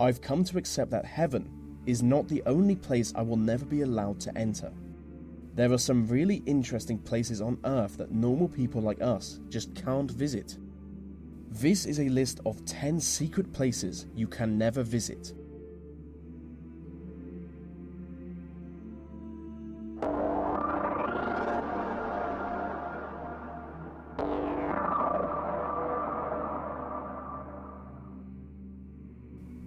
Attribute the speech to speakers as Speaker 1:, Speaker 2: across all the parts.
Speaker 1: I've come to accept that heaven is not the only place I will never be allowed to enter. There are some really interesting places on Earth that normal people like us just can't visit. This is a list of 10 secret places you can never visit.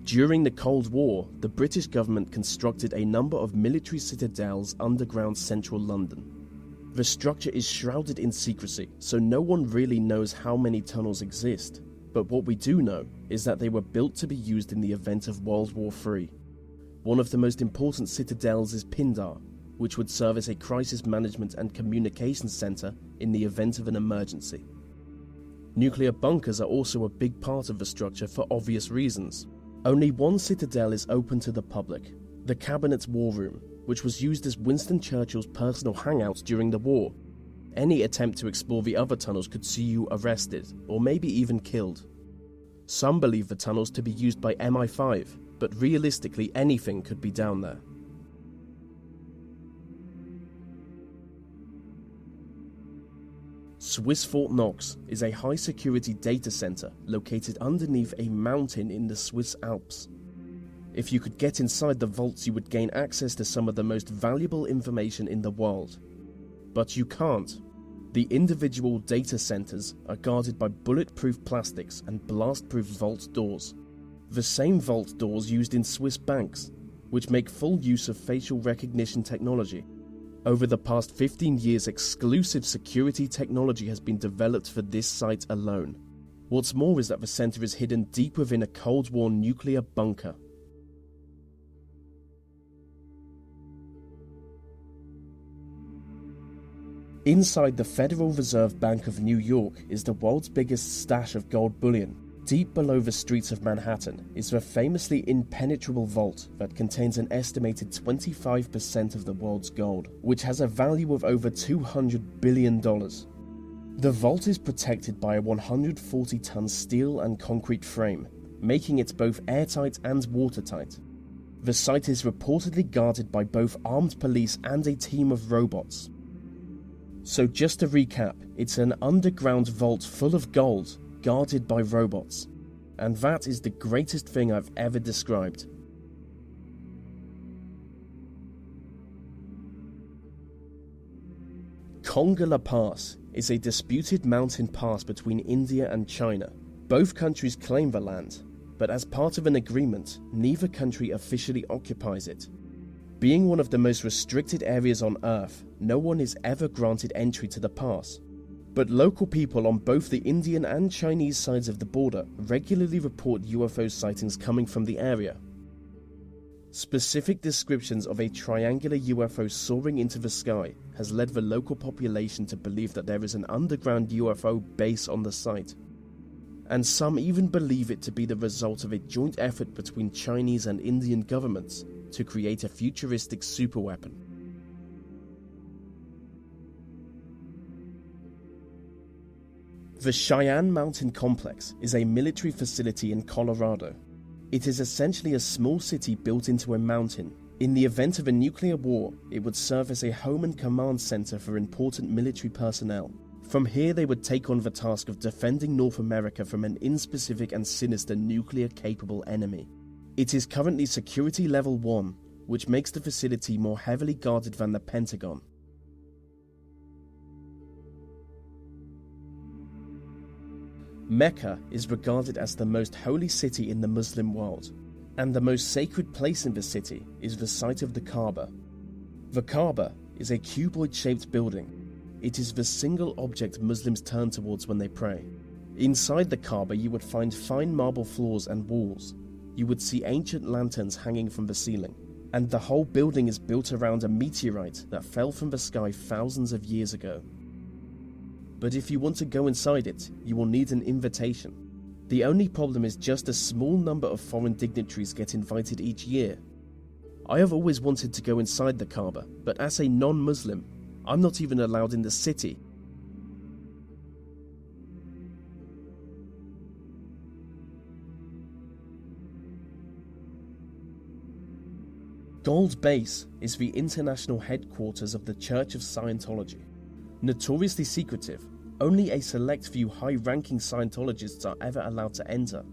Speaker 1: During the Cold War, the British government constructed a number of military citadels underground central London. The structure is shrouded in secrecy, so no one really knows how many tunnels exist, but what we do know is that they were built to be used in the event of World War III. One of the most important citadels is Pindar, which would serve as a crisis management and communications center in the event of an emergency. Nuclear bunkers are also a big part of the structure for obvious reasons. Only one citadel is open to the public, the Cabinet's War Room, which was used as Winston Churchill's personal hangout during the war. Any attempt to explore the other tunnels could see you arrested, or maybe even killed. Some believe the tunnels to be used by MI5, but realistically anything could be down there. Swiss Fort Knox is a high-security data center located underneath a mountain in the Swiss Alps. If you could get inside the vaults, you would gain access to some of the most valuable information in the world. But you can't. The individual data centers are guarded by bulletproof plastics and blast-proof vault doors. The same vault doors used in Swiss banks, which make full use of facial recognition technology. Over the past 15 years, exclusive security technology has been developed for this site alone. What's more is that the center is hidden deep within a Cold War nuclear bunker. Inside the Federal Reserve Bank of New York is the world's biggest stash of gold bullion. Deep below the streets of Manhattan is the famously impenetrable vault that contains an estimated 25% of the world's gold, which has a value of over $200 billion. The vault is protected by a 140-ton steel and concrete frame, making it both airtight and watertight. The site is reportedly guarded by both armed police and a team of robots. So just to recap, it's an underground vault full of gold, guarded by robots. And that is the greatest thing I've ever described. Kangol Pass is a disputed mountain pass between India and China. Both countries claim the land, but as part of an agreement, neither country officially occupies it. Being one of the most restricted areas on Earth, no one is ever granted entry to the pass. But local people on both the Indian and Chinese sides of the border regularly report UFO sightings coming from the area. Specific descriptions of a triangular UFO soaring into the sky has led the local population to believe that there is an underground UFO base on the site. And some even believe it to be the result of a joint effort between Chinese and Indian governments to create a futuristic superweapon. The Cheyenne Mountain Complex is a military facility in Colorado. It is essentially a small city built into a mountain. In the event of a nuclear war, it would serve as a home and command center for important military personnel. From here, they would take on the task of defending North America from an inspecific and sinister nuclear-capable enemy. It is currently Security Level 1, which makes the facility more heavily guarded than the Pentagon. Mecca is regarded as the most holy city in the Muslim world, and the most sacred place in the city is the site of the Kaaba. The Kaaba is a cuboid-shaped building. It is the single object Muslims turn towards when they pray. Inside the Kaaba, you would find fine marble floors and walls. You would see ancient lanterns hanging from the ceiling, and the whole building is built around a meteorite that fell from the sky thousands of years ago. But if you want to go inside it, you will need an invitation. The only problem is just a small number of foreign dignitaries get invited each year. I have always wanted to go inside the Kaaba, but as a non-Muslim, I'm not even allowed in the city. Gold Base is the international headquarters of the Church of Scientology. Notoriously secretive, only a select few high-ranking Scientologists are ever allowed to enter.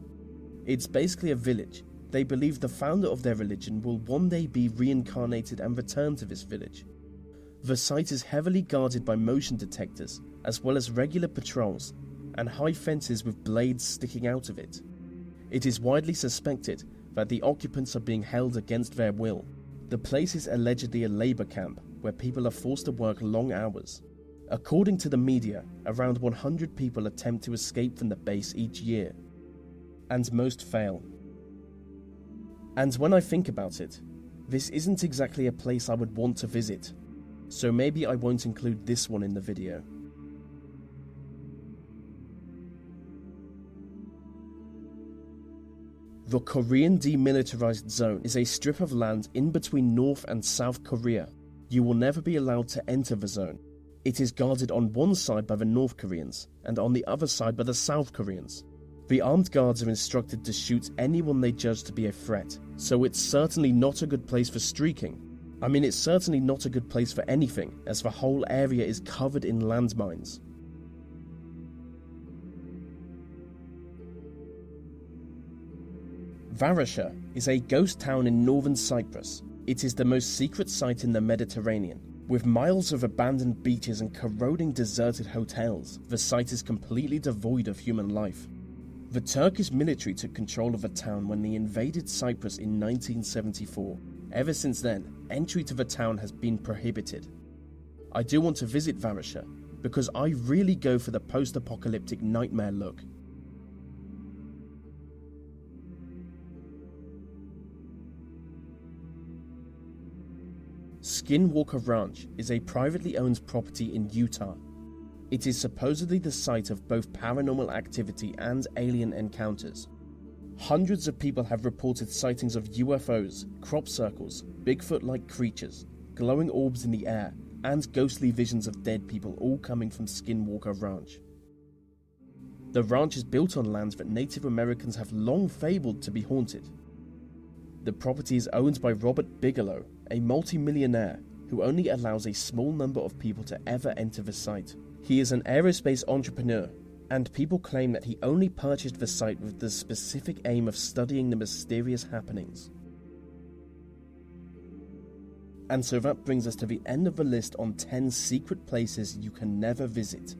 Speaker 1: It's basically a village. They believe the founder of their religion will one day be reincarnated and return to this village. The site is heavily guarded by motion detectors, as well as regular patrols, and high fences with blades sticking out of it. It is widely suspected that the occupants are being held against their will. The place is allegedly a labour camp, where people are forced to work long hours. According to the media, around 100 people attempt to escape from the base each year, and most fail. And when I think about it, this isn't exactly a place I would want to visit, so maybe I won't include this one in the video. The Korean Demilitarized Zone is a strip of land in between North and South Korea. You will never be allowed to enter the zone. It is guarded on one side by the North Koreans, and on the other side by the South Koreans. The armed guards are instructed to shoot anyone they judge to be a threat, so it's certainly not a good place for streaking. I mean, it's certainly not a good place for anything, as the whole area is covered in landmines. Varasha is a ghost town in northern Cyprus. It is the most secret site in the Mediterranean. With miles of abandoned beaches and corroding deserted hotels, the site is completely devoid of human life. The Turkish military took control of the town when they invaded Cyprus in 1974. Ever since then, entry to the town has been prohibited. I do want to visit Varasha, because I really go for the post-apocalyptic nightmare look. Skinwalker Ranch is a privately owned property in Utah. It is supposedly the site of both paranormal activity and alien encounters. Hundreds of people have reported sightings of UFOs, crop circles, Bigfoot-like creatures, glowing orbs in the air, and ghostly visions of dead people, all coming from Skinwalker Ranch. The ranch is built on lands that Native Americans have long fabled to be haunted. The property is owned by Robert Bigelow, a multi-millionaire who only allows a small number of people to ever enter the site. He is an aerospace entrepreneur, and people claim that he only purchased the site with the specific aim of studying the mysterious happenings. And so that brings us to the end of the list on 10 secret places you can never visit.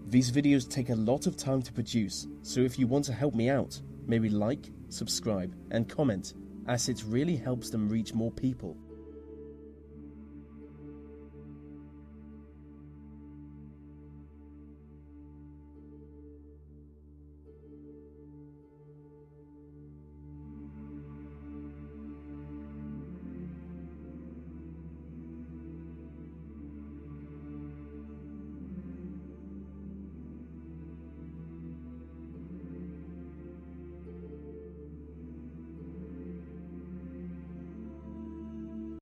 Speaker 1: These videos take a lot of time to produce, so if you want to help me out, maybe like, subscribe, and comment, as it really helps them reach more people.